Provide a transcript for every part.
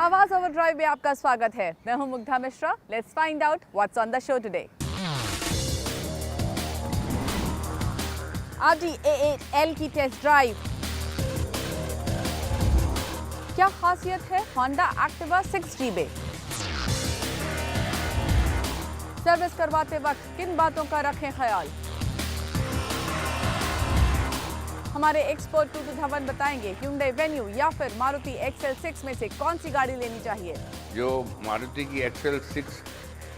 आवाज ओवरड्राइव में आपका स्वागत है। मैं हूं Mugdha Mishra. Let's find out what's on the show today. Audi A8L की टेस्ट ड्राइव। क्या खासियत है Honda Activa 6G में? सर्विस करवाते वक्त किन बातों का रखें ख्याल? हमारे एक्सपर्ट टू धवन बताएंगे Hyundai Venue या फिर मारुति XL6 में से कौन सी गाड़ी लेनी चाहिए। जो मारुति की XL6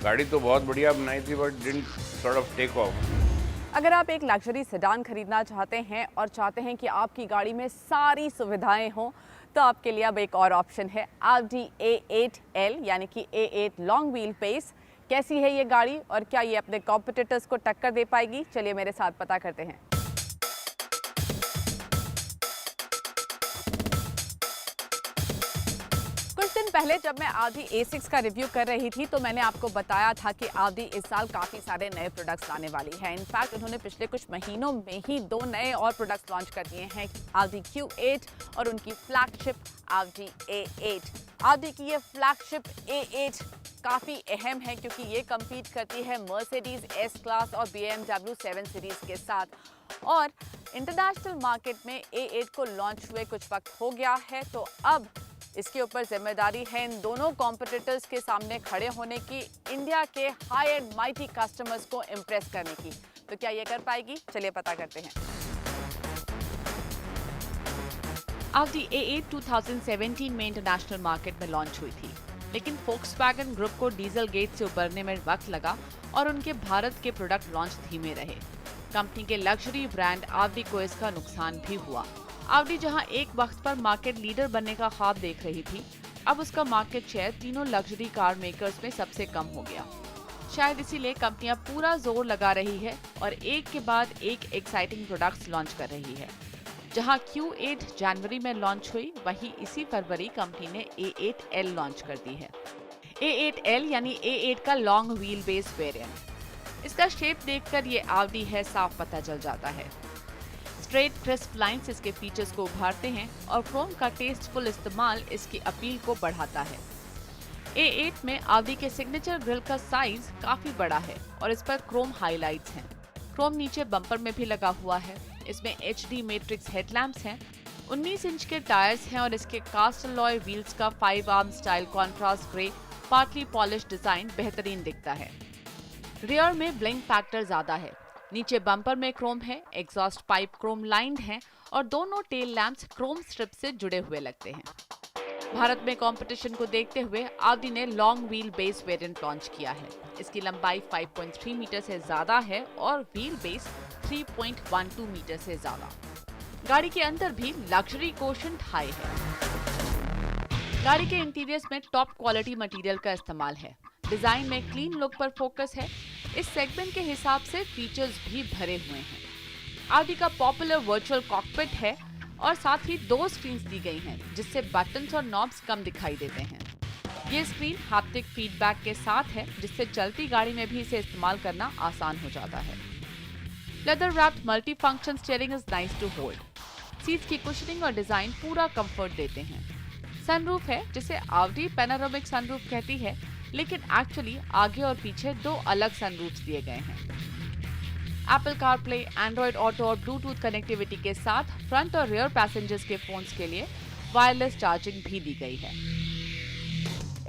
गाड़ी तो बहुत बढ़िया बनाई थी but didn't sort of take off. अगर आप एक लग्जरी सेडान खरीदना चाहते हैं और चाहते हैं कि आपकी गाड़ी में सारी सुविधाएं हों, तो आपके लिए अब एक और ऑप्शन है Audi A8L यानी कि A8 लॉन्ग व्हील बेस। कैसी है ये गाड़ी और क्या ये अपने कॉम्पिटिटर्स को टक्कर दे पाएगी? चलिए मेरे साथ पता करते हैं। कुछ दिन पहले जब मैं Audi A6 का रिव्यू कर रही थी तो मैंने आपको बताया था कि Audi इस साल काफ़ी सारे नए प्रोडक्ट्स लाने वाली है। इनफैक्ट उन्होंने पिछले कुछ महीनों में ही 2 नए और प्रोडक्ट्स लॉन्च कर दिए हैं, Audi Q8 और उनकी फ्लैगशिप Audi A8। Audi की ये फ्लैगशिप A8 काफ़ी अहम है क्योंकि ये कम्पीट करती है Mercedes S क्लास और BMW 7 सीरीज़ के साथ। और इंटरनेशनल मार्केट में A8 को लॉन्च हुए कुछ वक्त हो गया है, तो अब इसके ऊपर जिम्मेदारी है इन दोनों कॉम्पिटिटर्स के सामने खड़े होने की, इंडिया के हाई एंड माइटी कस्टमर्स को इम्प्रेस करने की। तो क्या ये कर पाएगी? चलिए पता करते हैं। Audi A8 2017 में इंटरनेशनल मार्केट में लॉन्च हुई थी, लेकिन Volkswagen ग्रुप को डीजल गेट से उबरने में वक्त लगा और उनके भारत के प्रोडक्ट लॉन्च धीमे रहे। कंपनी के लग्जरी ब्रांड Audi को इसका नुकसान भी हुआ। Audi जहां एक वक्त पर मार्केट लीडर बनने का ख्वाब देख रही थी, अब उसका मार्केट शेयर तीनों लग्जरी कार मेकर्स में सबसे कम हो गया। शायद इसीलिए कंपनियां पूरा जोर लगा रही है और एक के बाद एक एक्साइटिंग प्रोडक्ट्स लॉन्च कर रही है। जहां Q8 जनवरी में लॉन्च हुई, वहीं इसी फरवरी कंपनी ने A8L लॉन्च कर दी है। A8L यानी A8 का लॉन्ग व्हील बेस वेरिएंट। इसका शेप देखकर ये Audi है साफ पता चल जाता है। स्ट्रेट क्रिस्प लाइंस इसके फीचर्स को उभारते हैं और क्रोम का टेस्टफुल इस्तेमाल इसकी अपील को बढ़ाता है। A8 में Audi के सिग्नेचर ग्रिल का साइज काफी बड़ा है और इस पर क्रोम हाइलाइट्स हैं। क्रोम नीचे बम्पर में भी लगा हुआ है। इसमें HD मैट्रिक्स हेडलैम्प्स हैं। 19 इंच के टायर्स हैं और इसके कास्ट अलॉय व्हील्स का 5 arm style contrast grey partly polish design बेहतरीन दिखता है। रियर में ब्लिंक फैक्टर ज्यादा है। नीचे बम्पर में क्रोम है, एग्जॉस्ट पाइप क्रोम लाइंड हैं और दोनों टेल लैंप्स क्रोम स्ट्रिप से जुड़े हुए लगते हैं। भारत में कंपटीशन को देखते हुए Audi ने long wheel base variant launch किया है। इसकी लंबाई 5.3 मीटर से ज्यादा है और व्हील बेस 3.12 मीटर से ज्यादा। गाड़ी के अंदर भी लग्जरी कोशेंट हाई है। गाड़ी के इंटीरियर्स में टॉप क्वालिटी मटेरियल का इस्तेमाल है। डिजाइन में क्लीन लुक पर फोकस है। इस सेगमेंट के हिसाब से फीचर्स भी भरे हुए हैं। Audi का पॉपुलर वर्चुअल कॉकपिट है और साथ ही 2 स्क्रीन्स दी गई हैं, जिससे बटन्स और नॉब्स कम दिखाई देते हैं। ये स्क्रीन हैप्टिक फीडबैक के साथ है, जिससे चलती गाड़ी में भी इसे इस्तेमाल करना आसान हो जाता है। Leather wrapped multi function steering is nice to hold. Seats की कुशनिंग और डिजाइन पूरा कंफर्ट देते हैं। सनरूफ है, जिसे Audi पैनोरामिक सनरूफ कहती है, लेकिन एक्चुअली आगे और पीछे 2 अलग सनरूफ्स दिए गए हैं। Apple CarPlay, Android Auto और Bluetooth कनेक्टिविटी के साथ फ्रंट और रियर पैसेंजर्स के फोन्स के लिए वायरलेस चार्जिंग भी दी गई है।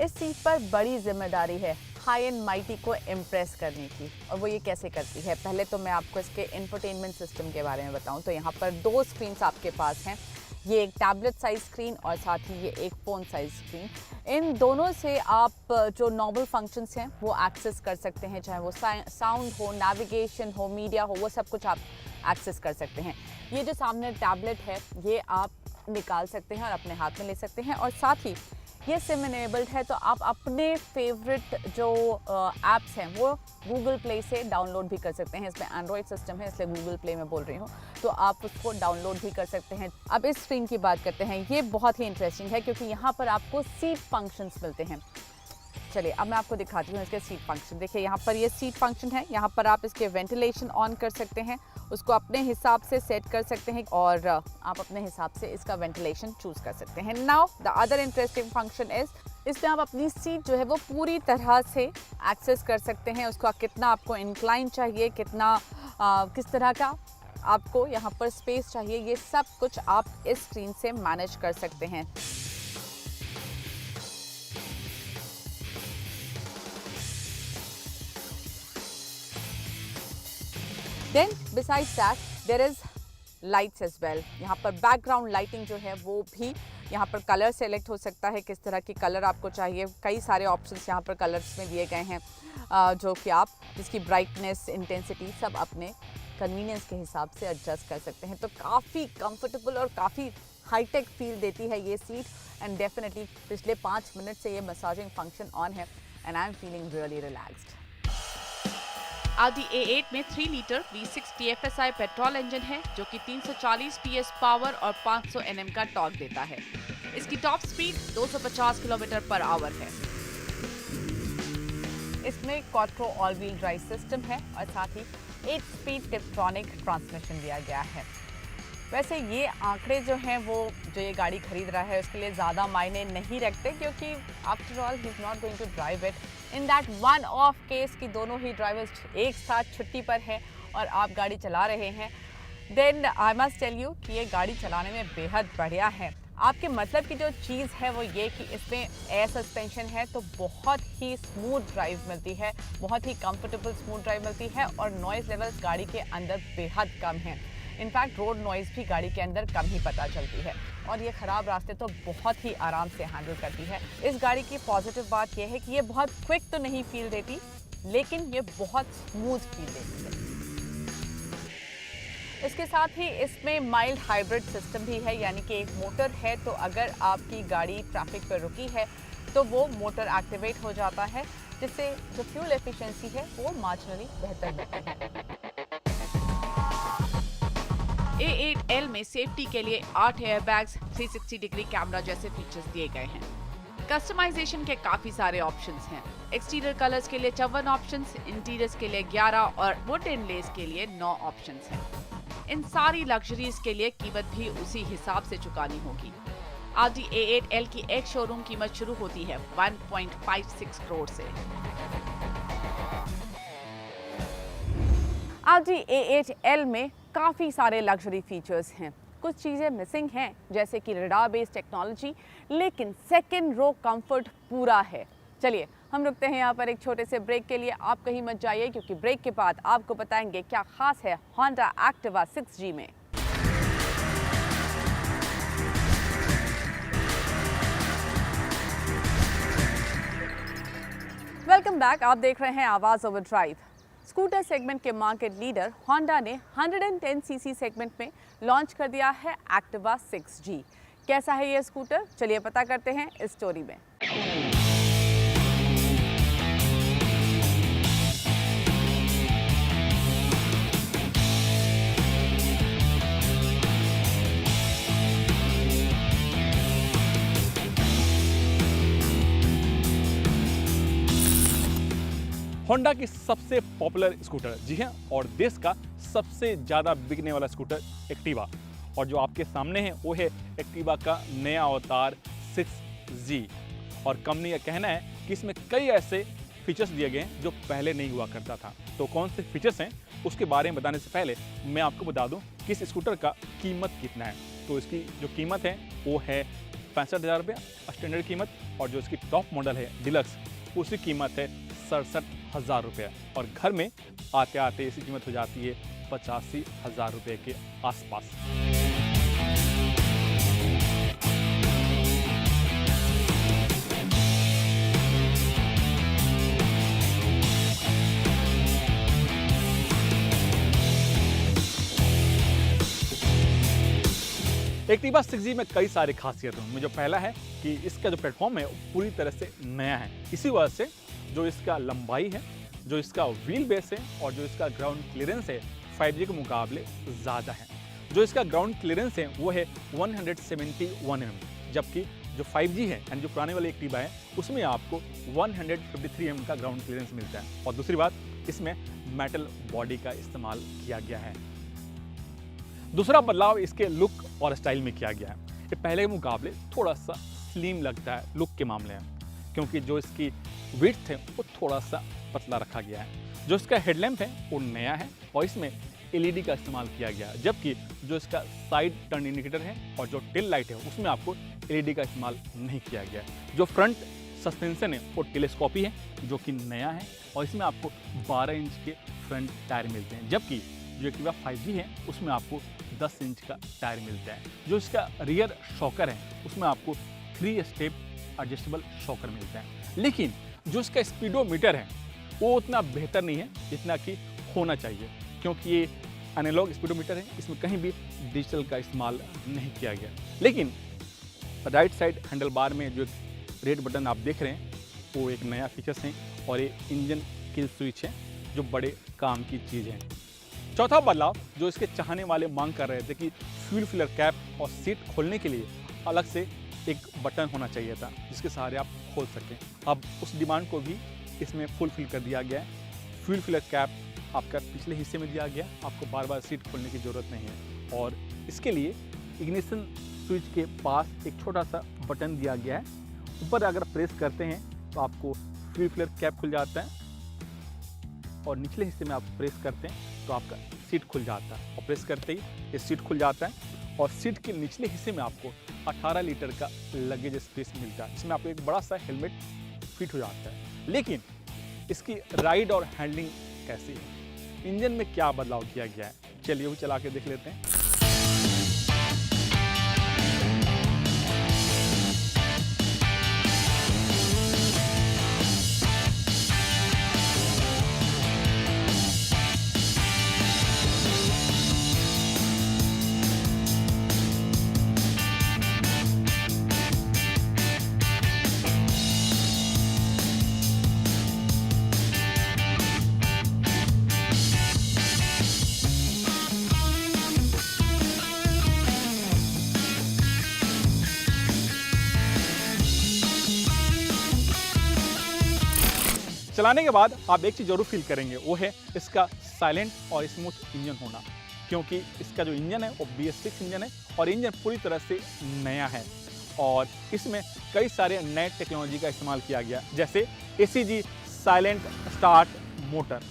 इस सीट पर बड़ी जिम्मेदारी है हाई एंड माइटी को इम्प्रेस करने की, और वो ये कैसे करती है। पहले तो मैं आपको इसके इंफोटेनमेंट सिस्टम के बारे में बताऊं तो यहाँ पर 2 स्क्रीन्स आपके पास हैं। ये एक टैबलेट साइज स्क्रीन और साथ ही ये एक फ़ोन साइज स्क्रीन। इन दोनों से आप जो नॉर्मल फंक्शंस हैं वो एक्सेस कर सकते हैं, चाहे वो साउंड हो, नेविगेशन हो, मीडिया हो, वो सब कुछ आप एक्सेस कर सकते हैं। ये जो सामने टैबलेट है ये आप निकाल सकते हैं और अपने हाथ में ले सकते हैं, और साथ ही ये सिम इनेबल्ड है, तो आप अपने फेवरेट जो ऐप्स हैं वो गूगल प्ले से डाउनलोड भी कर सकते हैं। इसमें एंड्रॉयड सिस्टम है इसलिए गूगल प्ले में बोल रही हूँ, तो आप उसको डाउनलोड भी कर सकते हैं। अब इस स्क्रीन की बात करते हैं। ये बहुत ही इंटरेस्टिंग है क्योंकि यहाँ पर आपको सीट फंक्शंस मिलते हैं। चलिए अब मैं आपको दिखाती हूँ इसके सीट फंक्शन। देखिए यहाँ पर ये सीट फंक्शन है, यहाँ पर आप इसके वेंटिलेशन ऑन कर सकते हैं, उसको अपने हिसाब से सेट कर सकते हैं और आप अपने हिसाब से इसका वेंटिलेशन चूज कर सकते हैं। Now the other interesting function is इसमें आप अपनी सीट जो है वो पूरी तरह से एक्सेस कर सकते हैं। उसको कितना आपको इंक्लाइन चाहिए, कितना किस तरह का आपको यहाँ पर स्पेस चाहिए, ये सब कुछ आप इस स्क्रीन से मैनेज कर सकते हैं। Then besides that there is lights as well। यहाँ पर बैकग्राउंड लाइटिंग जो है वो भी यहाँ पर कलर सेलेक्ट हो सकता है, किस तरह की कलर आपको चाहिए। कई सारे ऑप्शंस यहाँ पर कलर्स में दिए गए हैं जो कि आप जिसकी ब्राइटनेस, इंटेंसिटी सब अपने कन्वीनियंस के हिसाब से एडजस्ट कर सकते हैं। तो काफ़ी कंफर्टेबल और काफ़ी हाईटेक फील देती है ये सीट। एंड डेफिनेटली पिछले 5 मिनट से ये मसाजिंग फंक्शन ऑन है and I am feeling really relaxed. Audi A8 में 3 litre V6 TFSI petrol engine है जो कि 340 PS पावर और 500 Nm का टॉर्क देता है। इसकी टॉप स्पीड 250 km/h है। इसमें quattro all wheel drive system है और साथ ही 8 स्पीड टिप्ट्रॉनिक ट्रांसमिशन दिया गया है। वैसे ये आंकड़े जो हैं वो जो ये गाड़ी खरीद रहा है उसके लिए ज़्यादा मायने नहीं रखते, क्योंकि after all he is not going to drive it in that one of case कि दोनों ही ड्राइवर्स एक साथ छुट्टी पर हैं और आप गाड़ी चला रहे हैं। Then I must tell you कि ये गाड़ी चलाने में बेहद बढ़िया है। आपके मतलब की जो चीज़ है वो ये कि इसमें एयर सस्पेंशन है तो बहुत ही स्मूथ ड्राइव मिलती है, बहुत ही कंफर्टेबल स्मूथ ड्राइव मिलती है और नॉइज़ लेवल्स गाड़ी के अंदर बेहद कम हैं। इनफैक्ट रोड नॉइज़ भी गाड़ी के अंदर कम ही पता चलती है और ये ख़राब रास्ते तो बहुत ही आराम से हैंडल करती है। इस गाड़ी की पॉजिटिव बात यह है कि ये बहुत क्विक तो नहीं फील देती, लेकिन ये बहुत स्मूथ फील देती है। इसके साथ ही इसमें माइल्ड हाइब्रिड सिस्टम भी है, यानी कि एक मोटर है तो अगर आपकी गाड़ी ट्रैफिक पर रुकी है तो वो मोटर एक्टिवेट हो जाता है, जिससे जो फ्यूल एफिशिएंसी है वो मार्जिनली बेहतर होती है। A8L में सेफ्टी के लिए 8 एयरबैग्स, 360 डिग्री कैमरा जैसे फीचर्स दिए गए हैं। कस्टमाइजेशन के काफी सारे ऑप्शंस हैं। एक्सटीरियर कलर्स के लिए 54 ऑप्शंस, इंटीरियर्स के लिए 11 और वुड इनलेस के लिए 9 ऑप्शंस हैं। इन सारी लग्जरीज के लिए कीमत भी उसी हिसाब से चुकानी होगी। Audi A8L की एक शोरूम कीमत शुरू होती है 1.56 करोड़ से। Audi A8L में काफ़ी सारे लग्जरी फीचर्स हैं। कुछ चीज़ें मिसिंग हैं जैसे कि रडार बेस्ड टेक्नोलॉजी, लेकिन सेकेंड रो कंफर्ट पूरा है। चलिए हम रुकते हैं यहाँ पर एक छोटे से ब्रेक के लिए। आप कहीं मत जाइए क्योंकि ब्रेक के बाद आपको बताएंगे क्या खास है Honda Activa 6G में। Welcome back. आप देख रहे हैं आवाज़ ओवर ड्राइव। स्कूटर सेगमेंट के मार्केट लीडर होंडा ने 110 सीसी सेगमेंट में लॉन्च कर दिया है Activa 6G। कैसा है ये स्कूटर, चलिए पता करते हैं इस स्टोरी में। होंडा की सबसे पॉपुलर स्कूटर, जी हाँ, और देश का सबसे ज़्यादा बिकने वाला स्कूटर एक्टिवा। और जो आपके सामने है वो है एक्टिवा का नया अवतार 6G। और कंपनी का कहना है कि इसमें कई ऐसे फीचर्स दिए गए हैं जो पहले नहीं हुआ करता था। तो कौन से फीचर्स हैं उसके बारे में बताने से पहले मैं आपको बता दूं कि इस स्कूटर का कीमत कितना है। तो इसकी जो कीमत है वो है 65,000 रुपये स्टैंडर्ड कीमत, और जो इसकी टॉप मॉडल है डिलक्स उसकी कीमत है 67,000 रुपये। और घर में आते आते इसकी कीमत हो जाती है 85,000 रुपये के आसपास। एक्टिवा 6G में कई सारे खासियत हैं। जो पहला है कि इसका जो प्लेटफॉर्म है वो पूरी तरह से नया है। इसी वजह से जो इसका लंबाई है, जो इसका व्हील बेस है और जो इसका ग्राउंड क्लियरेंस है 5G के मुकाबले ज़्यादा है। जो इसका ग्राउंड क्लियरेंस है वो है 171 mm, जबकि जो 5G है यानी जो पुराने वाले एक्टिवा है उसमें आपको 153 mm का ग्राउंड क्लियरेंस मिलता है। और दूसरी बात, इसमें मेटल बॉडी का इस्तेमाल किया गया है। दूसरा बदलाव इसके लुक और स्टाइल में किया गया है। ये पहले के मुकाबले थोड़ा सा स्लिम लगता है लुक के मामले में। क्योंकि जो इसकी विड्थ है वो थोड़ा सा पतला रखा गया है। जो इसका हेडलैम्प है वो नया है और इसमें एलईडी का इस्तेमाल किया गया है, जबकि जो इसका साइड टर्न इंडिकेटर है और जो टेल लाइट है उसमें आपको एलईडी का इस्तेमाल नहीं किया गया है। जो फ्रंट सस्पेंशन है वो टेलीस्कोपी है जो कि नया है और इसमें आपको 12 इंच के फ्रंट टायर मिलते हैं, जबकि जो एक्टिवा 5G है उसमें आपको 10 इंच का टायर मिलता है। जो इसका रियर शॉकर है उसमें आपको 3 स्टेप एडजस्टेबल शॉकर मिलता है, लेकिन जो इसका स्पीडोमीटर है वो उतना बेहतर नहीं है जितना कि होना चाहिए, क्योंकि ये एनालॉग स्पीडोमीटर है, इसमें कहीं भी डिजिटल का इस्तेमाल नहीं किया गया। लेकिन राइट साइड हैंडल बार में जो रेड बटन आप देख रहे हैं वो एक नया फीचर्स है और ये इंजन किल स्विच है जो बड़े काम की चीज़ है। चौथा बदलाव जो इसके चाहने वाले मांग कर रहे थे कि फ्यूल फिलर कैप और सीट खोलने के लिए अलग से एक बटन होना चाहिए था जिसके सहारे आप खोल सकें। अब उस डिमांड को भी इसमें फुलफिल कर दिया गया है। फ्यूल फिलर कैप आपका पिछले हिस्से में दिया गया, आपको बार बार सीट खोलने की ज़रूरत नहीं है और इसके लिए इग्निशन स्विच के पास एक छोटा सा बटन दिया गया है। ऊपर अगर प्रेस करते हैं तो आपको फ्यूल फिलर कैप खुल जाता है और निचले हिस्से में आप प्रेस करते हैं तो आपका सीट खुल जाता है और प्रेस करते ही ये सीट खुल जाता है और सीट के निचले हिस्से में आपको 18 लीटर का लगेज स्पेस मिलता है, जिसमें आपको एक बड़ा सा हेलमेट फिट हो जाता है। लेकिन इसकी राइड और हैंडलिंग कैसी है, इंजन में क्या बदलाव किया गया है, चलिए वो चला के देख लेते हैं। चलाने के बाद आप एक चीज़ जरूर फील करेंगे, वो है इसका साइलेंट और स्मूथ इंजन होना, क्योंकि इसका जो इंजन है वो BS6 इंजन है और इंजन पूरी तरह से नया है और इसमें कई सारे नए टेक्नोलॉजी का इस्तेमाल किया गया, जैसे ACG साइलेंट स्टार्ट मोटर।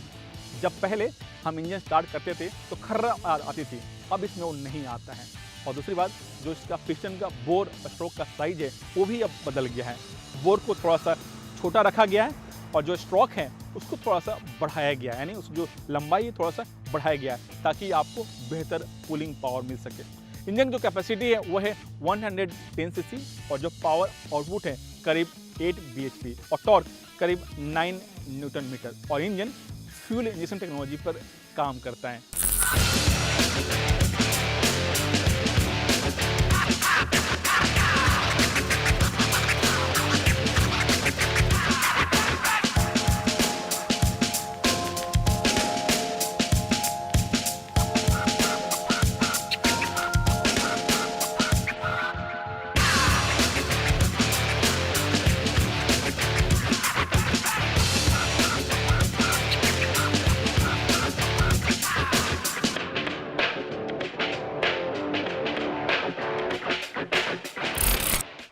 जब पहले हम इंजन स्टार्ट करते थे तो खर्रा आती थी, अब इसमें वो नहीं आता है। और दूसरी बात, जो इसका पिस्टन का बोर और स्ट्रोक का साइज है वो भी अब बदल गया है। बोर को थोड़ा सा छोटा रखा गया है और जो स्ट्रोक है उसको थोड़ा सा बढ़ाया गया है, यानी उसकी जो लंबाई है थोड़ा सा बढ़ाया गया है ताकि आपको बेहतर कूलिंग पावर मिल सके। इंजन जो कैपेसिटी है वो है 110 सीसी और जो पावर आउटपुट है करीब 8 bhp और टॉर्क करीब 9 न्यूटन मीटर और इंजन फ्यूल इंजेक्शन टेक्नोलॉजी पर काम करता है।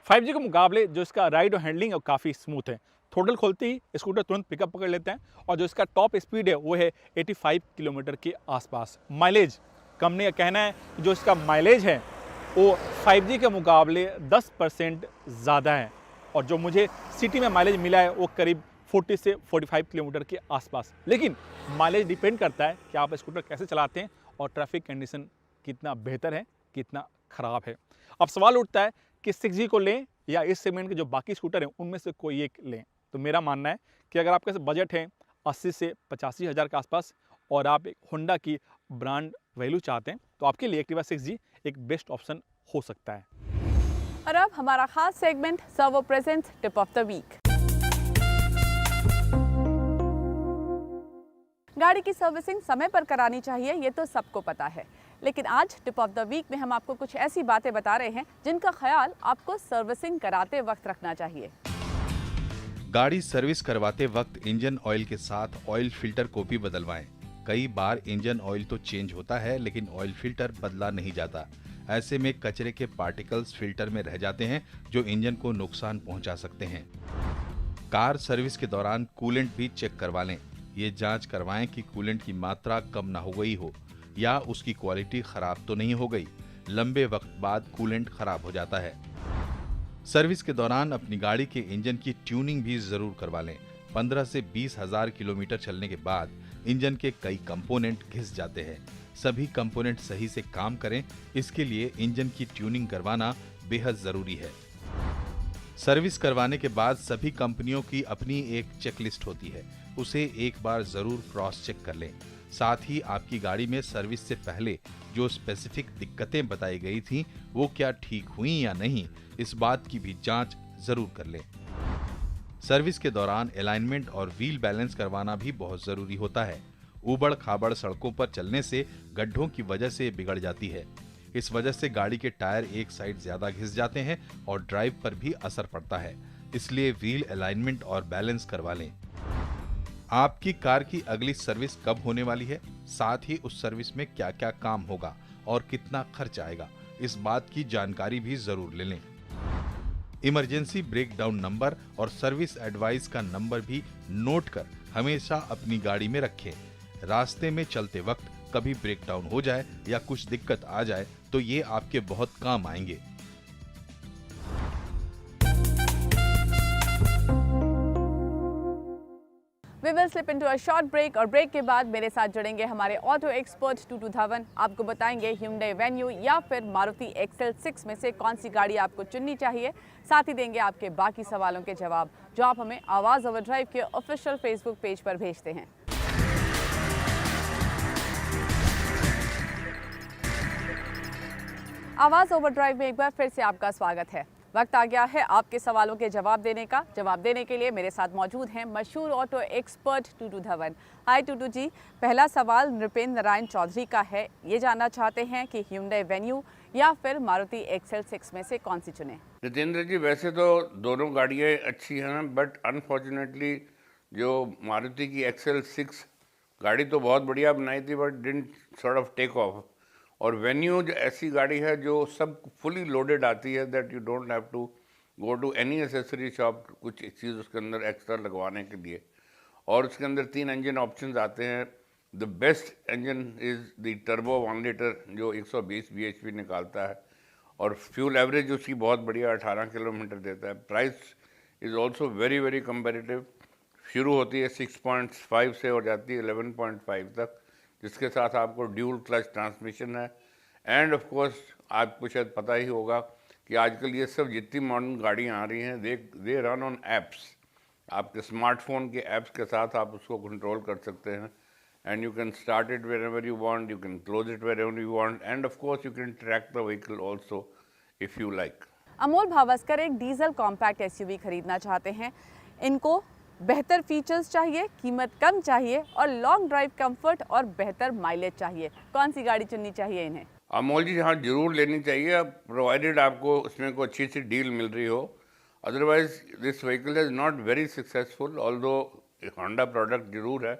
5G के मुकाबले जो इसका राइड और हैंडलिंग है काफ़ी स्मूथ है। थ्रोटल खोलते ही स्कूटर तुरंत पिकअप पकड़ लेते हैं और जो इसका टॉप स्पीड है वो है 85 किलोमीटर के आसपास। माइलेज, कंपनी का कहना है कि जो इसका माइलेज है वो 5G के मुकाबले 10% ज़्यादा है और जो मुझे सिटी में माइलेज मिला है वो करीब 40 से 45 किलोमीटर के आसपास। लेकिन माइलेज डिपेंड करता है कि आप स्कूटर कैसे चलाते हैं और ट्रैफिक कंडीशन कितना बेहतर है, कितना ख़राब है। अब सवाल उठता है कि 6G को लें या इस सेगमेंट के जो बाकी स्कूटर हैं उनमें से कोई एक लें। तो मेरा मानना है कि अगर आपके बजट है 80 से 85 हज़ार के आसपास और आप एक होंडा की ब्रांड वैल्यू चाहते हैं तो आपके लिए एक्टिवा 6G एक बेस्ट ऑप्शन हो सकता है। और अब हमारा खास segment servo presents tip of the week. गाड़ी की सर्विसिंग समय पर करानी चाहिए, ये तो सबको पता है, लेकिन आज टिप ऑफ द वीक में हम आपको कुछ ऐसी बातें बता रहे हैं जिनका ख्याल आपको सर्विसिंग कराते वक्त रखना चाहिए। गाड़ी सर्विस करवाते वक्त इंजन ऑयल के साथ ऑयल फिल्टर को भी बदलवाएं। कई बार इंजन ऑयल तो चेंज होता है लेकिन ऑयल फिल्टर बदला नहीं जाता। ऐसे में कचरे के पार्टिकल्स फिल्टर में रह जाते हैं जो इंजन को नुकसान पहुंचा सकते हैं। कार सर्विस के दौरान कूलेंट भी चेक करवा लें। ये जांच करवाएं कि कूलेंट की मात्रा कम ना हो गई हो या उसकी क्वालिटी खराब तो नहीं हो गई। लंबे वक्त बाद कूलेंट खराब हो जाता है। सर्विस के दौरान अपनी गाड़ी के इंजन की ट्यूनिंग भी जरूर करवा लें। 15 से 20 हजार किलोमीटर चलने के बाद इंजन के कई कंपोनेंट घिस जाते हैं। सभी कंपोनेंट सही से काम करें, इसके लिए इंजन की ट्यूनिंग करवाना बेहद जरूरी है। सर्विस करवाने के बाद सभी कंपनियों की अपनी एक चेकलिस्ट होती है, उसे एक बार जरूर क्रॉस चेक कर लें। साथ ही आपकी गाड़ी में सर्विस से पहले जो स्पेसिफिक दिक्कतें बताई गई थीं, वो क्या ठीक हुई या नहीं, इस बात की भी जांच जरूर कर लें। सर्विस के दौरान अलाइनमेंट और व्हील बैलेंस करवाना भी बहुत जरूरी होता है। ऊबड़ खाबड़ सड़कों पर चलने से गड्ढों की वजह से बिगड़ जाती है। इस वजह से गाड़ी के टायर एक साइड ज्यादा घिस जाते हैं और ड्राइव पर भी असर पड़ता है। इसलिए व्हील अलाइनमेंट और बैलेंस करवा लें। आपकी कार की अगली सर्विस कब होने वाली है, साथ ही उस सर्विस में क्या क्या काम होगा और कितना खर्च आएगा, इस बात की जानकारी भी जरूर ले लें। इमरजेंसी ब्रेकडाउन नंबर और सर्विस एडवाइस का नंबर भी नोट कर हमेशा अपनी गाड़ी में रखें। रास्ते में चलते वक्त कभी ब्रेकडाउन हो जाए या कुछ दिक्कत आ जाए तो ये आपके बहुत काम आएंगे। We will slip into a short break और ब्रेक के बाद मेरे साथ जुड़ेंगे हमारे ऑटो एक्सपर्ट टूटू धवन। आपको बताएंगे Hyundai Venue या फिर मारुति XL6 में से कौन सी गाड़ी आपको चुननी चाहिए। साथ ही देंगे आपके बाकी सवालों के जवाब जो आप हमें आवाज ओवरड्राइव के ऑफिशियल फेसबुक पेज पर भेजते हैं। आवाज ओवरड्राइव में एक बार फिर से आपका स्वागत है। वक्त आ गया है आपके सवालों के जवाब देने का। जवाब देने के लिए मेरे साथ मौजूद हैं मशहूर ऑटो एक्सपर्ट टूटू धवन। हाय टूटू जी, पहला सवाल नृपेंद्र नारायण चौधरी का है। ये जानना चाहते हैं कि Hyundai Venue या फिर मारुति XL6 में से कौन सी चुने। जितेंद्र जी, वैसे तो दोनों गाड़ियाँ अच्छी हैं, बट अनफॉर्चुनेटली जो मारुति की XL6 गाड़ी तो बहुत बढ़िया बनाई थी, but didn't sort of take off. और वेन्यू जो ऐसी गाड़ी है जो सब फुली लोडेड आती है, that you don't have to go to any accessory shop कुछ चीज़ उसके अंदर एक्स्ट्रा लगवाने के लिए। और उसके अंदर 3 इंजन ऑप्शंस आते हैं। The best engine is the turbo 1 litre जो 120 bhp निकालता है, और फ्यूल एवरेज उसकी बहुत बढ़िया 18 किलोमीटर देता है। Price is also very very competitive. शुरू होती है 6.5 से और जाती है 11.5 तक, जिसके साथ आपको ड्यूल क्लच ट्रांसमिशन है। एंड ऑफ कोर्स आपको शायद पता ही होगा कि आजकल ये सब जितनी मॉडर्न गाड़ियाँ आ रही हैं, दे रन ऑन एप्स। आपके स्मार्टफोन के ऐप्स के साथ आप उसको कंट्रोल कर सकते हैं, and you can start it wherever you want, you can close it wherever you want, and of course you can track the vehicle also if you like. Amol Bhavaskar एक diesel compact SUV खरीदना चाहते हैं। इनको बेहतर features चाहिए, कीमत कम चाहिए और लॉन्ग ड्राइव कंफर्ट और बेहतर माइलेज चाहिए। कौन सी गाड़ी चुननी चाहिए इन्हें? अमोल जी, हाँ जरूर लेनी चाहिए, प्रोवाइडेड आपको उसमें कोई अच्छी सी डील मिल रही हो। Otherwise this vehicle is not very successful, although Honda product जरूर है।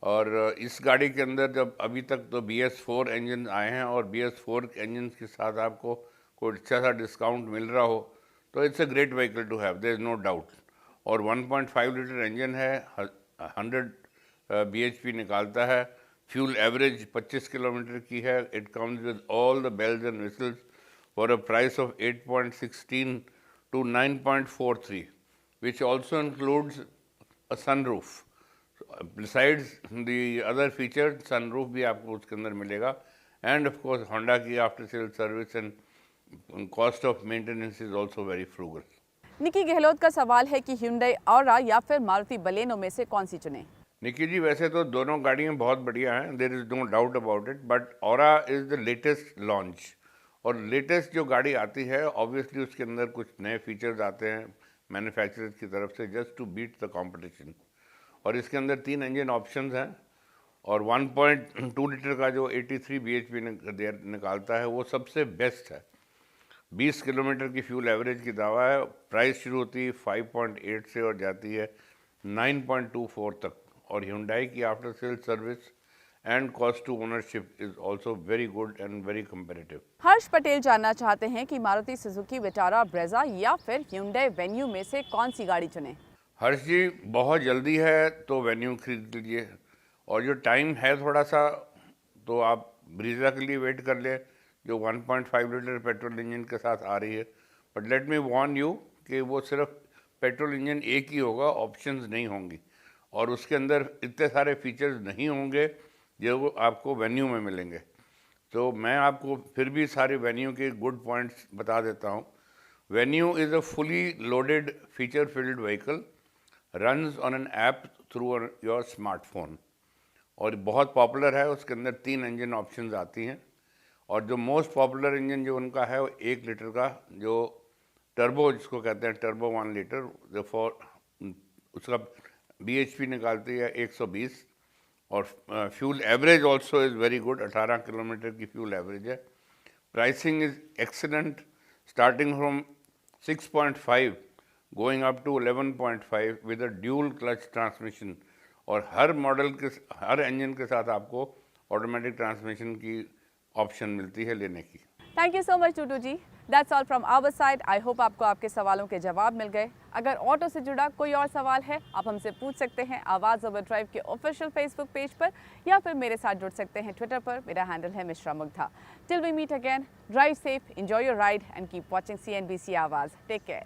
और इस गाड़ी के अंदर जब अभी तक तो BS4 इंजन आए हैं, और BS4 इंजन के साथ आपको कोई अच्छा सा डिस्काउंट मिल रहा हो तो it's a great vehicle to have, there is no doubt. और 1.5 लीटर इंजन है, 100 bhp निकालता है। फ्यूल एवरेज 25 किलोमीटर की है। It comes with all the bells and whistles for a price of 8.16 to 9.43, which also includes a sunroof. Besides the other features, sunroof भी आपको उसके अंदर मिलेगा। And of course, Honda की after sale service and cost of maintenance is also very frugal. निकी गहलोत का सवाल है कि Hyundai Aura या फिर मारुति बलेनो में से कौन सी चुने। निकी जी, वैसे तो दोनों गाड़ियाँ बहुत बढ़िया हैं, there is no doubt about it, but Aura is the latest launch. और लेटेस्ट जो गाड़ी आती है, ऑब्वियसली उसके अंदर कुछ नए फीचर्स आते हैं मैन्युफैक्चरर्स की तरफ से, just to beat the competition. और इसके अंदर 3 इंजन ऑप्शंस हैं, और 1.2 लीटर का जो 83 bhp निकालता है वो सबसे बेस्ट है। 20 किलोमीटर की फ्यूल एवरेज की दावा है। प्राइस शुरू होती है 5.8 से और जाती है 9.24 तक। और Hyundai की after sale service and cost to ownership is also very good and very competitive. Harsh Patel जानना चाहते हैं कि मारुति सुजुकी विटारा ब्रेजा या फिर Hyundai Venue में से कौन सी गाड़ी चुने। हर्ष जी, बहुत जल्दी है तो वेन्यू खरीद लीजिए, और जो टाइम है थोड़ा सा, तो आप ब्रीजा के लिए वेट कर ले, जो 1.5 लीटर पेट्रोल इंजन के साथ आ रही है। But let me warn you कि वो सिर्फ पेट्रोल इंजन एक ही होगा, ऑप्शंस नहीं होंगी, और उसके अंदर इतने सारे फीचर्स नहीं होंगे जो आपको वेन्यू में मिलेंगे। तो मैं आपको फिर भी सारे वेन्यू के गुड पॉइंट्स बता देता हूँ। Venue is a fully loaded feature field vehicle, runs on an app through your smartphone, और बहुत पॉपुलर है। उसके अंदर 3 इंजन ऑप्शंस आती हैं, और जो मोस्ट पॉपुलर इंजन जो उनका है वो 1 लीटर का, जो टर्बो जिसको कहते हैं, टर्बो 1 लीटर, जो उसका BHP निकालती है 120, और fuel average also is very good, 18 kilometre की फ्यूल एवरेज है। Pricing is excellent, starting from 6.5 going up to 11.5 with a dual clutch transmission, और हर मॉडल के हर इंजन के साथ आपको ऑटोमेटिक ट्रांसमिशन की ऑप्शन मिलती है लेने की। Thank you so much Tutu ji. That's all from our side. I hope आपको आपके सवालों के जवाब मिल गए। अगर ऑटो से जुड़ा कोई और सवाल है, आप हमसे पूछ सकते हैं आवाज़ ओवरड्राइव के ऑफिशियल फेसबुक पेज पर, या फिर मेरे साथ जुड़ सकते हैं ट्विटर पर। मेरा हैंडल है Mishra Mugdha. Till we meet again, drive safe, enjoy your ride and keep watching CNBC Awaaz. Take care.